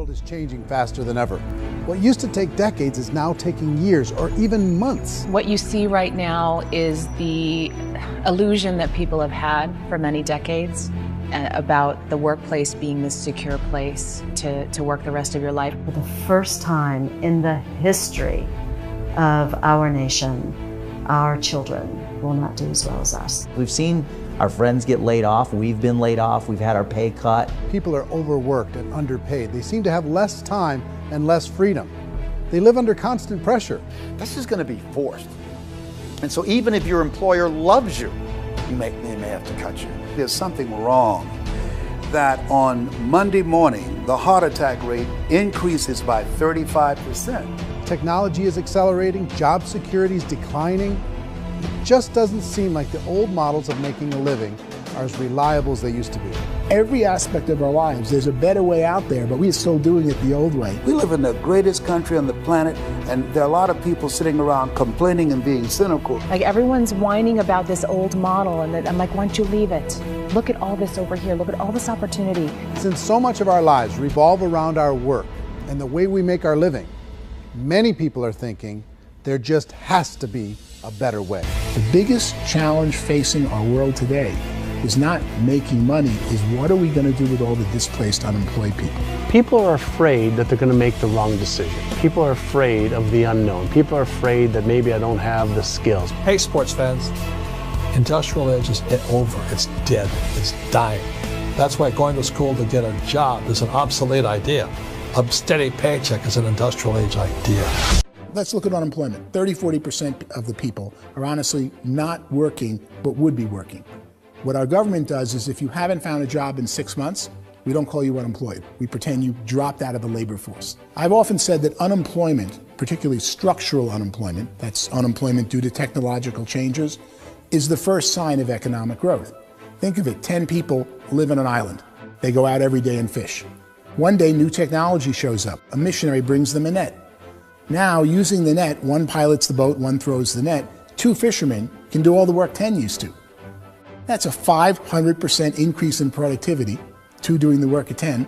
Is changing faster than ever. What used to take decades is now taking years or even months. What you see right now is the illusion that people have had for many decades about the workplace being this secure place to work the rest of your life. For the first time in the history of our nation, our children will not do as well as us. We've seen our friends get laid off. We've been laid off. We've had our pay cut. People are overworked and underpaid. They seem to have less time and less freedom. They live under constant pressure. This is going to be forced. And so even if your employer loves you, they may have to cut you. There's something wrong that on Monday morning, the heart attack rate increases by 35%. Technology is accelerating, job security is declining. It just doesn't seem like the old models of making a living are as reliable as they used to be. Every aspect of our lives, there's a better way out there, but we're still doing it the old way. We live in the greatest country on the planet, and there are a lot of people sitting around complaining and being cynical. Like everyone's whining about this old model, and I'm like, why don't you leave it? Look at all this over here. Look at all this opportunity. Since so much of our lives revolve around our work and the way we make our living, many people are thinking there just has to be a better way. The biggest challenge facing our world today is not making money, is what are we going to do with all the displaced, unemployed people? People are afraid that they're going to make the wrong decision. People are afraid of the unknown. People are afraid that maybe I don't have the skills. Hey, sports fans, industrial age is over. It's dead. It's dying. That's why going to school to get a job is an obsolete idea. A steady paycheck is an industrial age idea. Let's look at unemployment. 30–40% of the people are honestly not working, but would be working. What our government does is if you haven't found a job in 6 months, we don't call you unemployed. We pretend you dropped out of the labor force. I've often said that unemployment, particularly structural unemployment, that's unemployment due to technological changes, is the first sign of economic growth. Think of it, 10 people live on an island. They go out every day and fish. One day, new technology shows up. A missionary brings them a net. Now, using the net, one pilots the boat, one throws the net. 2 fishermen can do all the work 10 used to. That's a 500% increase in productivity, 2 doing the work of 10,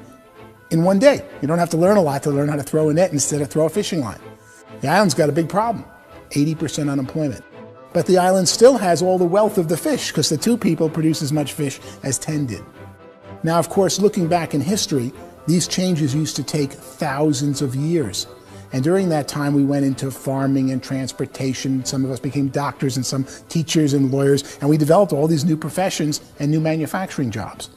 in one day. You don't have to learn a lot to learn how to throw a net instead of throw a fishing line. The island's got a big problem, 80% unemployment. But the island still has all the wealth of the fish because the 2 people produce as much fish as 10 did. Now, of course, looking back in history, these changes used to take thousands of years. And during that time, we went into farming and transportation. Some of us became doctors and some teachers and lawyers, and we developed all these new professions and new manufacturing jobs.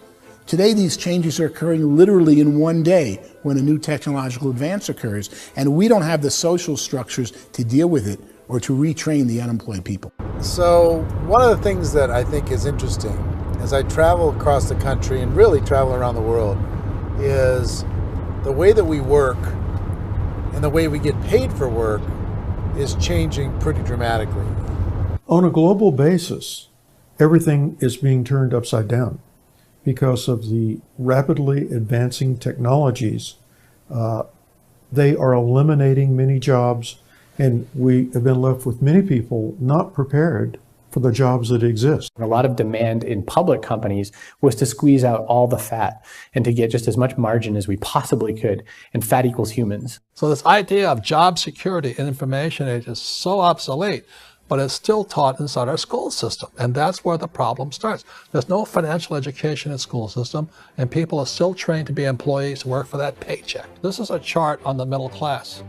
Today, these changes are occurring literally in one day when a new technological advance occurs, and we don't have the social structures to deal with it or to retrain the unemployed people. So one of the things that I think is interesting as I travel across the country and really travel around the world is the way that we work and the way we get paid for work is changing pretty dramatically. On a global basis, everything is being turned upside down because of the rapidly advancing technologies. They are eliminating many jobs, and we have been left with many people not prepared for the jobs that exist. A lot of demand in public companies was to squeeze out all the fat and to get just as much margin as we possibly could, and fat equals humans. So this idea of job security in information age is so obsolete, but it's still taught inside our school system, and that's where the problem starts. There's no financial education in the school system, and people are still trained to be employees who work for that paycheck. This is a chart on the middle class.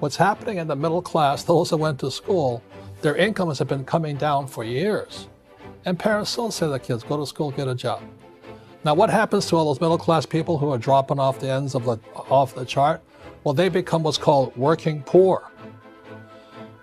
What's happening in the middle class, those that went to school, their incomes have been coming down for years. And parents still say to their kids, go to school, get a job. Now what happens to all those middle class people who are dropping off the ends of the chart? Well, they become what's called working poor.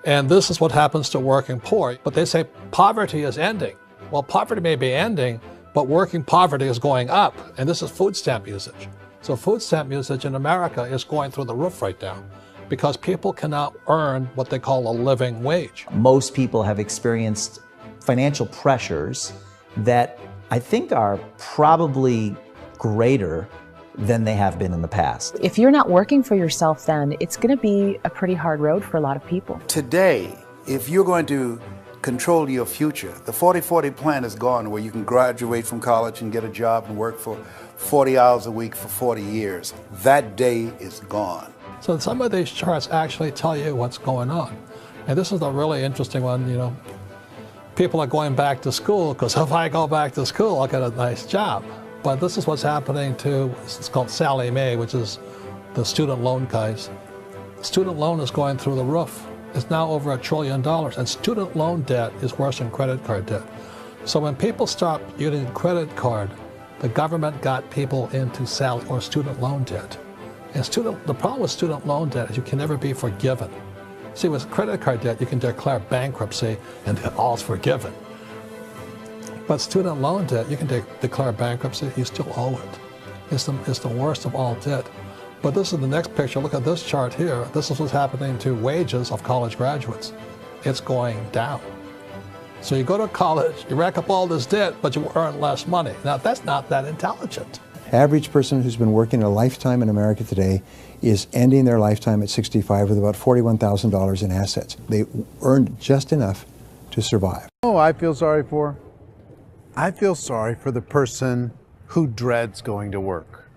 And this is what happens to working poor. But they say poverty is ending. Well, poverty may be ending, but working poverty is going up. And this is food stamp usage. So food stamp usage in America is going through the roof right now, because people cannot earn what they call a living wage. Most people have experienced financial pressures that I think are probably greater than they have been in the past. If you're not working for yourself, then it's going to be a pretty hard road for a lot of people. Today, if you're going to control your future, the 40-40 plan is gone, where you can graduate from college and get a job and work for 40 hours a week for 40 years. That day is gone. So some of these charts actually tell you what's going on. And this is a really interesting one, you know. People are going back to school because if I go back to school, I'll get a nice job. But this is what's happening to, it's called Sallie Mae, which is the student loan guys. Student loan is going through the roof. It's now over $1 trillion, and student loan debt is worse than credit card debt. So when people stopped using credit card, the government got people into student loan debt. And the problem with student loan debt is you can never be forgiven. See, with credit card debt, you can declare bankruptcy and all's forgiven. But student loan debt, you can declare bankruptcy, you still owe it. It's the worst of all debt. But this is the next picture. Look at this chart here. This is what's happening to wages of college graduates. It's going down. So you go to college, you rack up all this debt, but you earn less money. Now, that's not that intelligent. Average person who's been working a lifetime in America today is ending their lifetime at 65 with about $41,000 in assets. They earned just enough to survive. Oh, I feel sorry for? I feel sorry for the person who dreads going to work,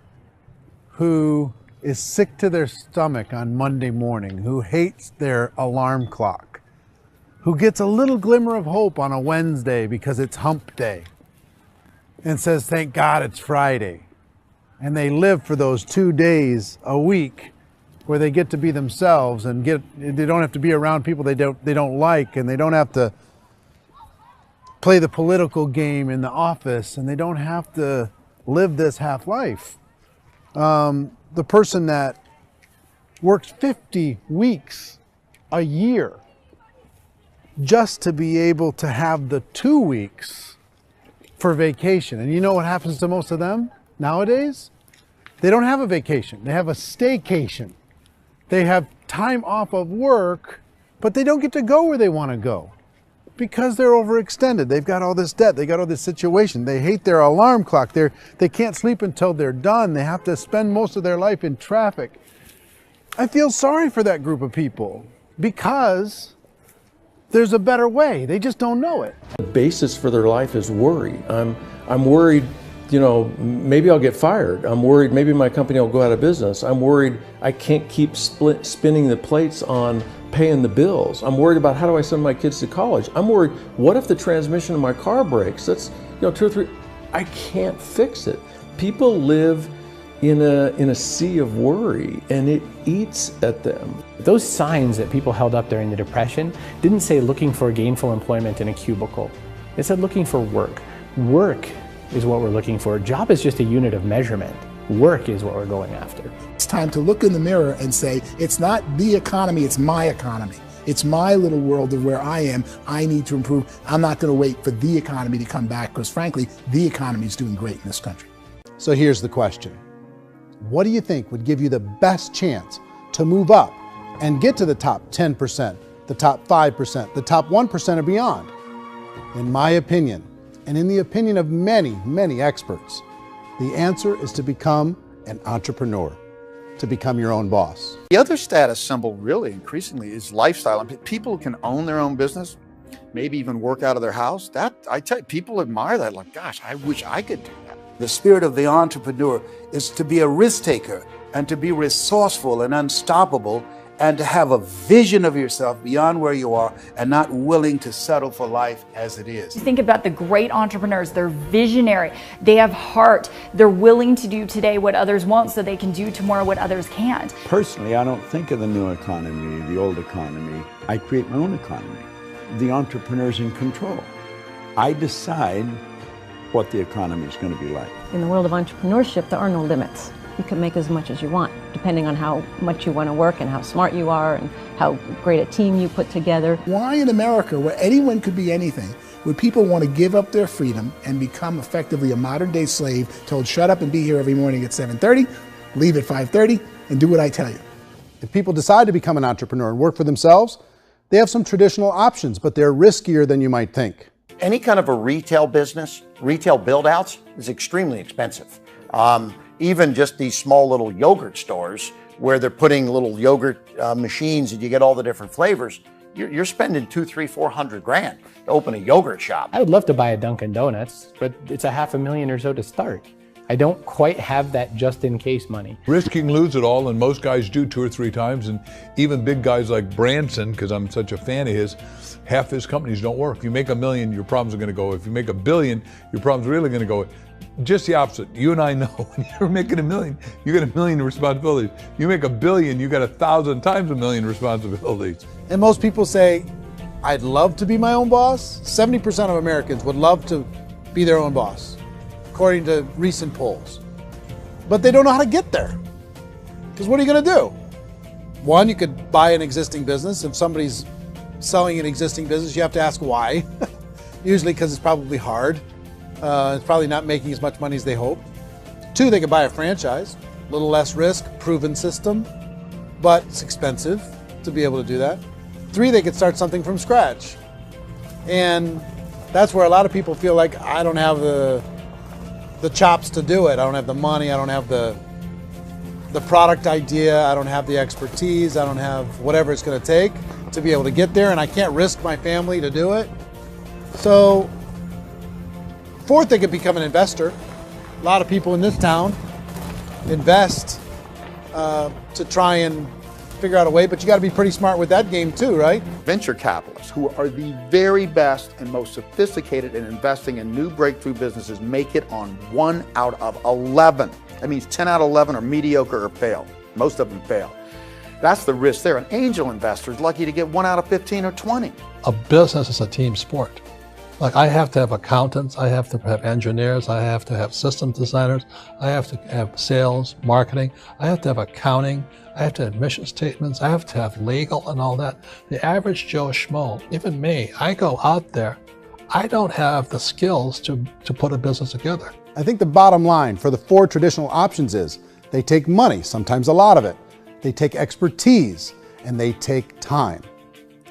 who is sick to their stomach on Monday morning, who hates their alarm clock, who gets a little glimmer of hope on a Wednesday because it's hump day and says, thank God it's Friday. And they live for those 2 days a week where they get to be themselves and they don't have to be around people they don't like, and they don't have to play the political game in the office, and they don't have to live this half life. The person that works 50 weeks a year just to be able to have the 2 weeks for vacation. And you know what happens to most of them nowadays? They don't have a vacation. They have a staycation. They have time off of work, but they don't get to go where they want to go because they're overextended. They've got all this debt. They got all this situation. They hate their alarm clock. They can't sleep until they're done. They have to spend most of their life in traffic. I feel sorry for that group of people because there's a better way. They just don't know it. The basis for their life is worry. I'm worried, you know, maybe I'll get fired. I'm worried maybe my company will go out of business. I'm worried I can't keep spinning the plates on paying the bills. I'm worried about how do I send my kids to college. I'm worried, what if the transmission of my car breaks? That's, you know, 2 or 3, I can't fix it. People live in a sea of worry, and it eats at them. Those signs that people held up during the Depression didn't say looking for gainful employment in a cubicle. It said looking for work. Work is what we're looking for. Job is just a unit of measurement. Work is what we're going after. It's time to look in the mirror and say, it's not the economy, it's my economy. It's my little world of where I am. I need to improve. I'm not going to wait for the economy to come back because, frankly, the economy is doing great in this country. So here's the question. What do you think would give you the best chance to move up and get to the top 10%, the top 5%, the top 1% and beyond? In my opinion, and in the opinion of many, many experts, the answer is to become an entrepreneur, to become your own boss. The other status symbol really increasingly is lifestyle. And people can own their own business, maybe even work out of their house. That, I tell you, people admire that, like, gosh, I wish I could do that. The spirit of the entrepreneur is to be a risk taker and to be resourceful and unstoppable and to have a vision of yourself beyond where you are and not willing to settle for life as it is. Think about the great entrepreneurs. They're visionary. They have heart. They're willing to do today what others won't so they can do tomorrow what others can't. Personally, I don't think of the new economy, the old economy. I create my own economy. The entrepreneur's in control. I decide what the economy is going to be like. In the world of entrepreneurship, there are no limits. You can make as much as you want, depending on how much you want to work and how smart you are and how great a team you put together. Why in America, where anyone could be anything, would people want to give up their freedom and become effectively a modern-day slave, told shut up and be here every morning at 7:30, leave at 5:30, and do what I tell you? If people decide to become an entrepreneur and work for themselves, they have some traditional options, but they're riskier than you might think. Any kind of a retail business, retail build-outs is extremely expensive. even just these small little yogurt stores where they're putting little yogurt machines and you get all the different flavors, you're spending $200,000, $300,000, $400,000 to open a yogurt shop. I would love to buy a Dunkin' Donuts, but it's $500,000 or so to start. I don't quite have that just in case money. Risk you can lose it all, and most guys do 2 or 3 times, and even big guys like Branson, because I'm such a fan of his, half his companies don't work. If you make $1 million, your problems are going to go. If you make $1 billion, your problems are really going to go. Just the opposite. You and I know when you're making $1 million, you get $1 million responsibilities. You make $1 billion, you got 1,000 times $1 million responsibilities. And most people say, I'd love to be my own boss. 70% of Americans would love to be their own boss, according to recent polls. But they don't know how to get there. Because what are you going to do? One, you could buy an existing business. If somebody's selling an existing business, you have to ask why. Usually because it's probably hard. It's probably not making as much money as they hope. 2, they could buy a franchise. A little less risk, proven system, but it's expensive to be able to do that. 3, they could start something from scratch. And that's where a lot of people feel like, I don't have the chops to do it. I don't have the money. I don't have the product idea. I don't have the expertise. I don't have whatever it's going to take to be able to get there, and I can't risk my family to do it. So 4th, they could become an investor. A lot of people in this town invest to try and figure out a way, but you got to be pretty smart with that game too, right? Venture capitalists, who are the very best and most sophisticated in investing in new breakthrough businesses, make it on 1 out of 11. That means 10 out of 11 are mediocre or fail. Most of them fail. That's the risk there. An angel investor is lucky to get 1 out of 15 or 20. A business is a team sport. Like, I have to have accountants, I have to have engineers, I have to have systems designers, I have to have sales, marketing, I have to have accounting, I have to have mission statements, I have to have legal and all that. The average Joe Schmo, even me, I go out there, I don't have the skills to put a business together. I think the bottom line for the 4 traditional options is they take money, sometimes a lot of it. They take expertise, and they take time.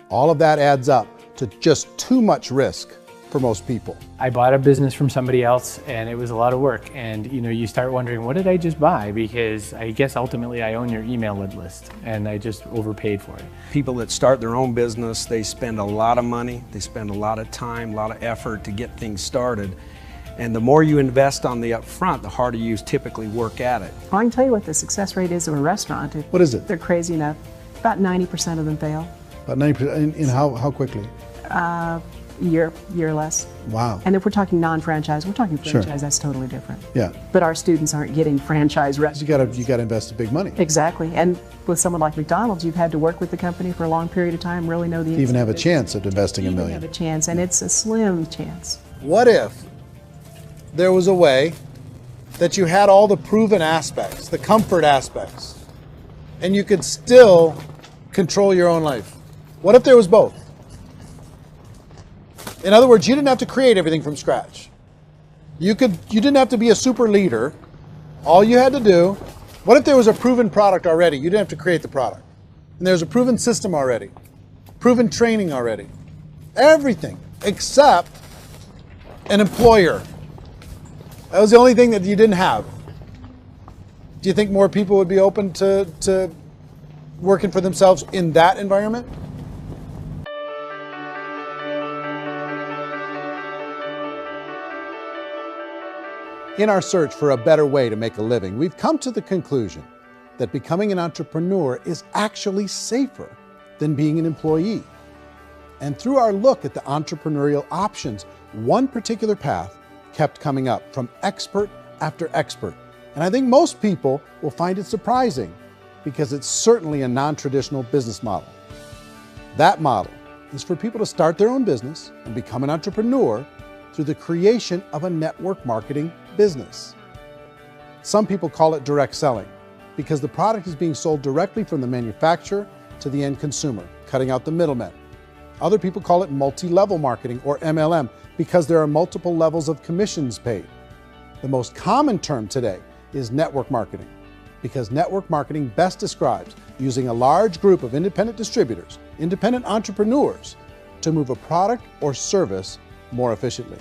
All of that adds up to just too much risk for most people. I bought a business from somebody else and it was a lot of work. And you start wondering, what did I just buy? Because I guess ultimately I own your email list and I just overpaid for it. People that start their own business, they spend a lot of money, they spend a lot of time, a lot of effort to get things started. And the more you invest on the upfront, the harder you typically work at it. I can tell you what the success rate is of a restaurant. What is it? They're crazy enough. About 90% of them fail. About 90%, in how quickly? Year or less. Wow. And if we're talking non-franchise, we're talking franchise, Sure. That's totally different. Yeah. But our students aren't getting franchise restaurants. You got to invest big money. Exactly. And with someone like McDonald's, you've had to work with the company for a long period of time, really know the Even have a chance at investing $1 million. have a chance, and it's a slim chance. What if there was a way that you had all the proven aspects, the comfort aspects, and you could still control your own life? What if there was both? In other words, you didn't have to create everything from scratch. You didn't have to be a super leader. All you had to do, what if there was a proven product already? You didn't have to create the product. And there's a proven system already, proven training already. Everything except an employer. That was the only thing that you didn't have. Do you think more people would be open to working for themselves in that environment? In our search for a better way to make a living, we've come to the conclusion that becoming an entrepreneur is actually safer than being an employee. And through our look at the entrepreneurial options, one particular path kept coming up from expert after expert. And I think most people will find it surprising because it's certainly a non-traditional business model. That model is for people to start their own business and become an entrepreneur through the creation of a network marketing business. Some people call it direct selling because the product is being sold directly from the manufacturer to the end consumer, cutting out the middlemen. Other people call it multi-level marketing, or MLM, because there are multiple levels of commissions paid. The most common term today is network marketing, because network marketing best describes using a large group of independent distributors, independent entrepreneurs, to move a product or service more efficiently.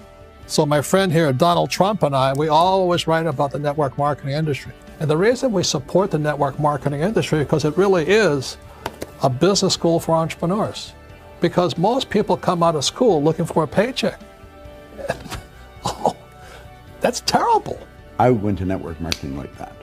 So my friend here, Donald Trump, and I, we always write about the network marketing industry. And the reason we support the network marketing industry is because it really is a business school for entrepreneurs. Because most people come out of school looking for a paycheck. Oh, that's terrible. I went to network marketing like that.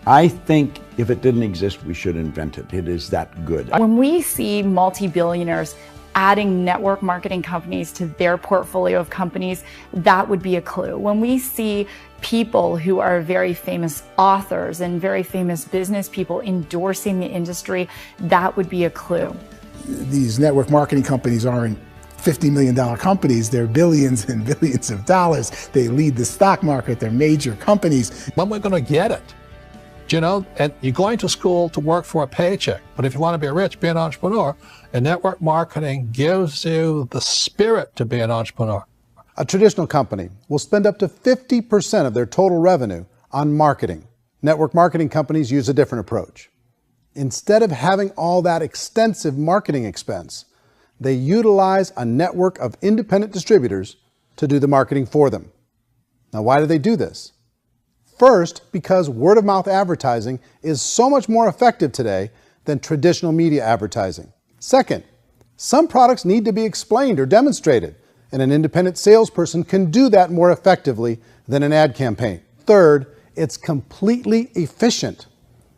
I think if it didn't exist, we should invent it. It is that good. When we see multi-billionaires adding network marketing companies to their portfolio of companies, that would be a clue. When we see people who are very famous authors and very famous business people endorsing the industry, that would be a clue. These network marketing companies aren't $50 million companies, they're billions and billions of dollars. They lead the stock market, they're major companies. When we're going to get it? You know, and you're going to school to work for a paycheck, but if you want to be rich, be an entrepreneur, and network marketing gives you the spirit to be an entrepreneur. A traditional company will spend up to 50% of their total revenue on marketing. Network marketing companies use a different approach. Instead of having all that extensive marketing expense, they utilize a network of independent distributors to do the marketing for them. Now, why do they do this? First, because word-of-mouth advertising is so much more effective today than traditional media advertising. Second, some products need to be explained or demonstrated, and an independent salesperson can do that more effectively than an ad campaign. Third, it's completely efficient.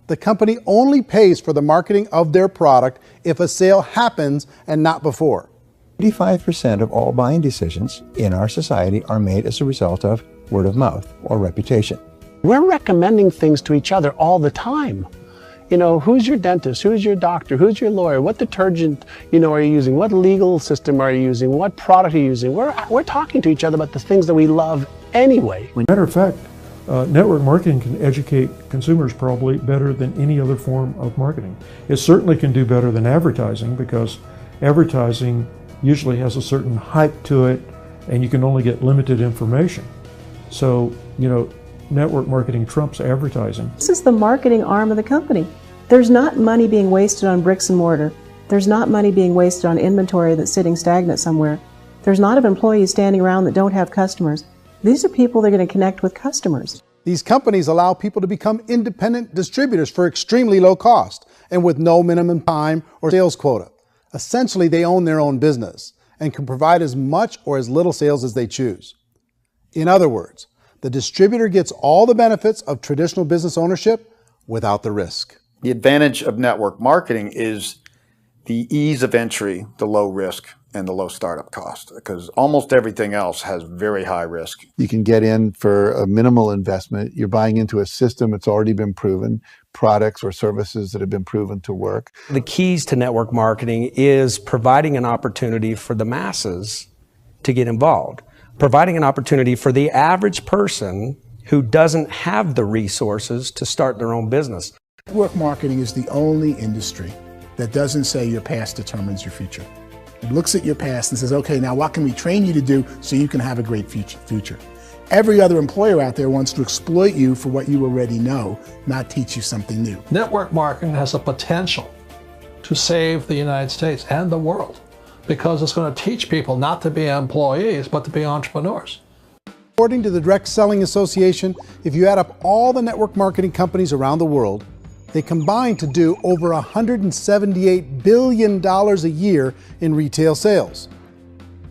The company only pays for the marketing of their product if a sale happens and not before. 85% of all buying decisions in our society are made as a result of word of mouth or reputation. We're recommending things to each other all the time. You know, who's your dentist? Who's your doctor? Who's your lawyer? What detergent, are you using? What legal system are you using? What product are you using? We're talking to each other about the things that we love anyway. Matter of fact, network marketing can educate consumers probably better than any other form of marketing. It certainly can do better than advertising because advertising usually has a certain hype to it and you can only get limited information. So, network marketing trumps advertising. This is the marketing arm of the company. There's not money being wasted on bricks and mortar. There's not money being wasted on inventory that's sitting stagnant somewhere. There's not of employees standing around that don't have customers. These are people that are going to connect with customers. These companies allow people to become independent distributors for extremely low cost and with no minimum time or sales quota. Essentially, they own their own business and can provide as much or as little sales as they choose. In other words, the distributor gets all the benefits of traditional business ownership without the risk. The advantage of network marketing is the ease of entry, the low risk, and the low startup cost, because almost everything else has very high risk. You can get in for a minimal investment. You're buying into a system that's already been proven, products or services that have been proven to work. The keys to network marketing is providing an opportunity for the masses to get involved. Providing an opportunity for the average person who doesn't have the resources to start their own business. Network marketing is the only industry that doesn't say your past determines your future. It looks at your past and says, okay, now what can we train you to do so you can have a great future? Every other employer out there wants to exploit you for what you already know, not teach you something new. Network marketing has the potential to save the United States and the world, because it's going to teach people not to be employees, but to be entrepreneurs. According to the Direct Selling Association, if you add up all the network marketing companies around the world, they combine to do over $178 billion a year in retail sales.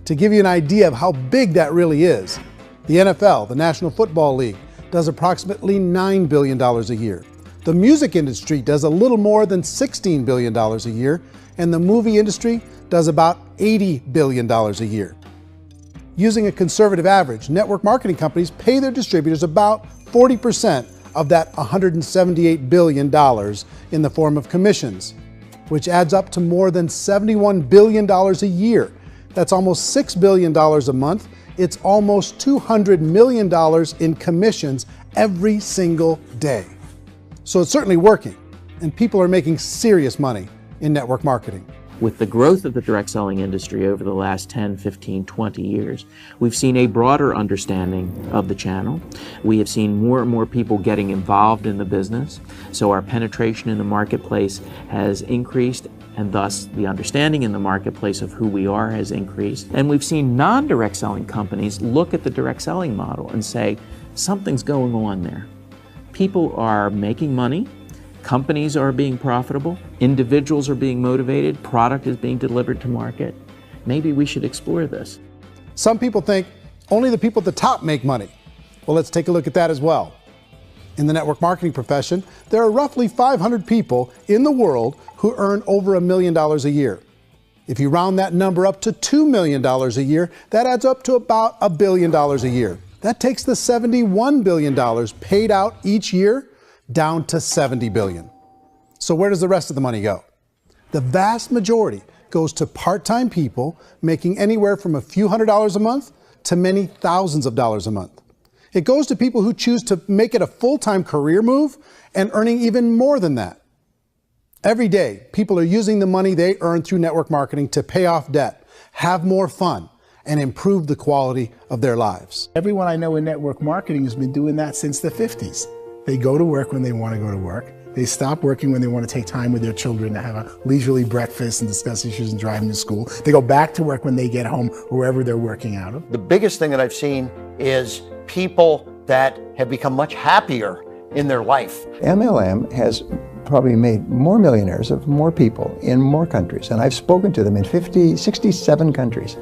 To give you an idea of how big that really is, the NFL, the National Football League, does approximately $9 billion a year. The music industry does a little more than $16 billion a year, and the movie industry does about $80 billion a year. Using a conservative average, network marketing companies pay their distributors about 40% of that $178 billion in the form of commissions, which adds up to more than $71 billion a year. That's almost $6 billion a month. It's almost $200 million in commissions every single day. So it's certainly working, and people are making serious money in network marketing. with the growth of the direct selling industry over the last 10, 15, 20 years, we've seen a broader understanding of the channel. We have seen more and more people getting involved in the business, so our penetration in the marketplace has increased, and thus the understanding in the marketplace of who we are has increased. And we've seen non-direct selling companies look at the direct selling model and say, something's going on there. People are making money, companies are being profitable, individuals are being motivated, product is being delivered to market. Maybe we should explore this. Some people think only the people at the top make money. Well, let's take a look at that as well. In the network marketing profession, there are roughly 500 people in the world who earn over $1 million a year. If you round that number up to $2 million a year, that adds up to about $1 billion a year. That takes the $71 billion paid out each year down to $70 billion. So where does the rest of the money go? The vast majority goes to part-time people making anywhere from a few $100s a month to many thousands of dollars a month. It goes to people who choose to make it a full-time career move and earning even more than that. Every day, people are using the money they earn through network marketing to pay off debt, have more fun, and improve the quality of their lives. Everyone I know in network marketing has been doing that since the 50s. They go to work when they want to go to work. They stop working when they want to take time with their children to have a leisurely breakfast and discuss issues and driving to school. They go back to work when they get home, wherever they're working out of. The biggest thing that I've seen is people that have become much happier in their life. MLM has probably made more millionaires of more people in more countries, and I've spoken to them in 67 countries,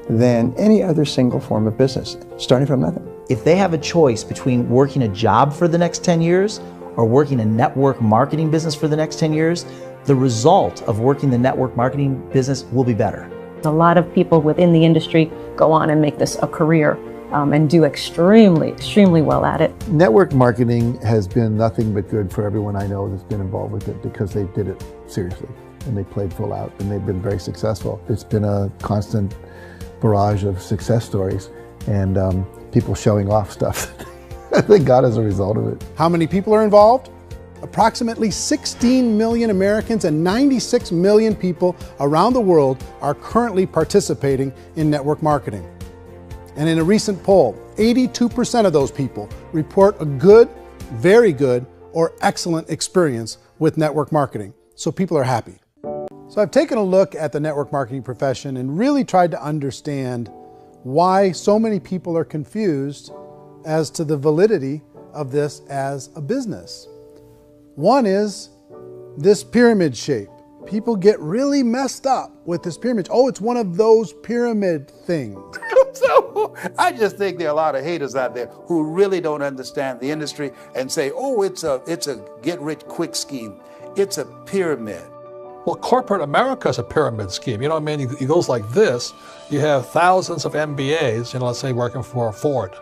than any other single form of business, starting from nothing. If they have a choice between working a job for the next 10 years or working a network marketing business for the next 10 years, the result of working the network marketing business will be better. A lot of people within the industry go on and make this a career and do extremely well at it. Network marketing has been nothing but good for everyone I know that's been involved with it because they did it seriously and they played full out and they've been very successful. It's been a constant barrage of success stories and people showing off stuff that they got as a result of it. How many people are involved? Approximately 16 million Americans and 96 million people around the world are currently participating in network marketing. And in a recent poll, 82% of those people report a good, very good, or excellent experience with network marketing. So people are happy. So I've taken a look at the network marketing profession and really tried to understand why so many people are confused as to the validity of this as a business. One is this pyramid shape. People get really messed up with this pyramid. Oh, it's one of those pyramid things. So I just think there are a lot of haters out there who really don't understand the industry and say, oh, it's a get-rich-quick scheme. It's a pyramid. Well, corporate America is a pyramid scheme. You know what I mean? It goes like this. You have thousands of MBAs, let's say working for Ford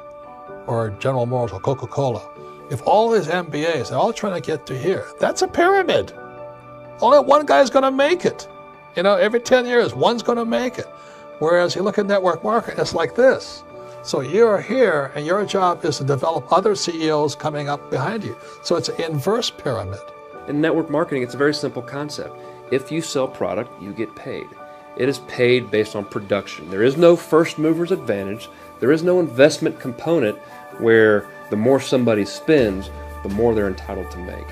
or General Motors or Coca-Cola. If all these MBAs, they're all trying to get to here, that's a pyramid. Only one guy's going to make it. Every 10 years, one's going to make it. Whereas you look at network marketing, it's like this. So you're here, and your job is to develop other CEOs coming up behind you. So it's an inverse pyramid. In network marketing, it's a very simple concept. If you sell product, you get paid. It is paid based on production. There is no first mover's advantage. There is no investment component where the more somebody spends, the more they're entitled to make.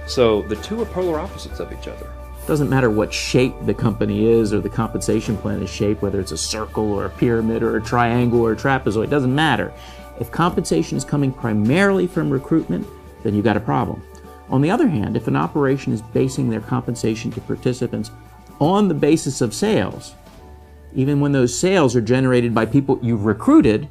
So the two are polar opposites of each other. It doesn't matter what shape the company is or the compensation plan is shaped, whether it's a circle or a pyramid or a triangle or a trapezoid, it doesn't matter. If compensation is coming primarily from recruitment, then you've got a problem. On the other hand, if an operation is basing their compensation to participants on the basis of sales, even when those sales are generated by people you've recruited,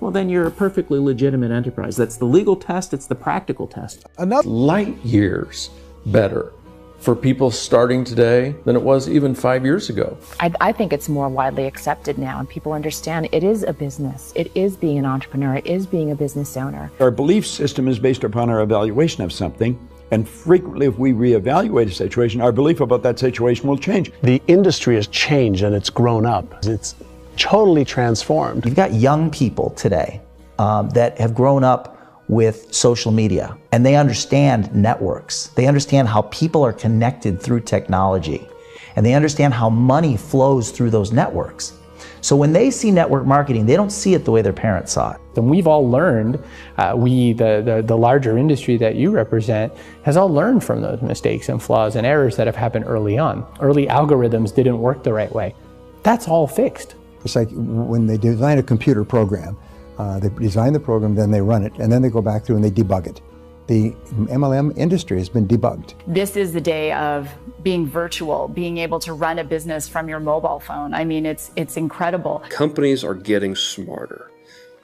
well, then you're a perfectly legitimate enterprise. That's the legal test, it's the practical test. Light years better for people starting today than it was even 5 years ago. I think it's more widely accepted now, and people understand it is a business. It is being an entrepreneur. It is being a business owner. Our belief system is based upon our evaluation of something. And frequently, if we reevaluate a situation, our belief about that situation will change. The industry has changed and it's grown up. It's totally transformed. You've got young people today that have grown up with social media, and they understand networks. They understand how people are connected through technology. and they understand how money flows through those networks. So when they see network marketing, they don't see it the way their parents saw it. And we've all learned, the larger industry that you represent, has all learned from those mistakes and flaws and errors that have happened early on. Early algorithms didn't work the right way. That's all fixed. It's like when they design a computer program, they design the program, then they run it, and then they go back through and they debug it. The MLM industry has been debugged. This is the day of being virtual, being able to run a business from your mobile phone. I mean, it's incredible. Companies are getting smarter.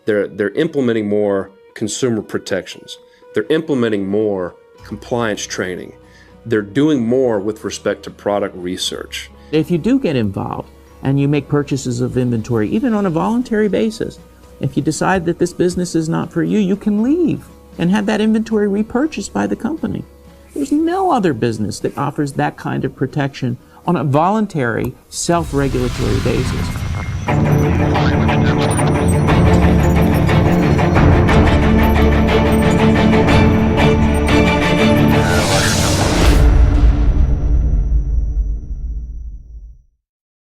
They're implementing more consumer protections. They're implementing more compliance training. They're doing more with respect to product research. If you do get involved and you make purchases of inventory, even on a voluntary basis, if you decide that this business is not for you, you can leave and have that inventory repurchased by the company. There's no other business that offers that kind of protection on a voluntary, self-regulatory basis.